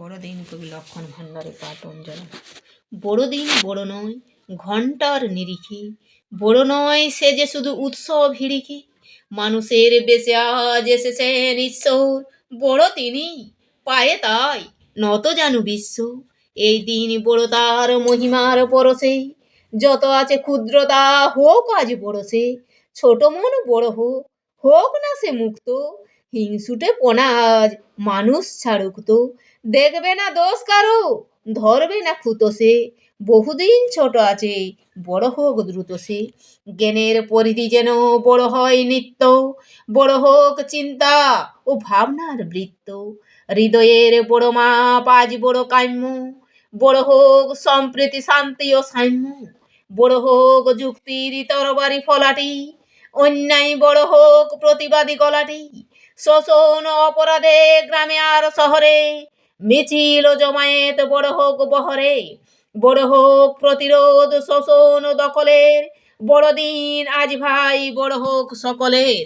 বড়দিন কবি লক্ষণ ভাণ্ডারে পাঠ অঞ্জনা। বড়দিন বড় নয় ঘণ্টার নিরিখে, বড় নয় সে যে শুধু উৎসব হিড়িকে, মানুষের বেশে আজ এসেছেন ঈশ্বর, বড় তিনি পায়ে তাই নত জানু বিশ্ব। এই দিন বড় তার মহিমার পরশে, যত আছে ক্ষুদ্রতা হোক আজ বড় সে, ছোট মন বড় হোক, হোক না সে মুক্ত, হিংসুটে পোনা আজ মানুষ ছাড়ুক তো। দেখবে না দোষ কারো, ধরবে না খুঁতো সে, বহুদিন ছোট আছে বড় হোক দ্রুত সে। জ্ঞানের পরিধি যেন বড় হয় নিত্য, বড় হোক চিন্তা ও ভাবনার বৃত্ত। হৃদয়ের বড় মাপ আজ বড় কাম্য, বড় হোক সম্প্রীতি শান্তি ও সাম্য। বড় হোক যুক্তির তরবারি ফলাটি, অন্যায় বড় হোক প্রতিবাদী গলাটি। শোষণ অপরাধে গ্রামে আর শহরে, মিছিল ও জমায়েত বড় হোক বহরে। বড় হোক প্রতিরোধ শোষণ ও দখলের, বড়দিন আজ ভাই বড় হোক সকলের।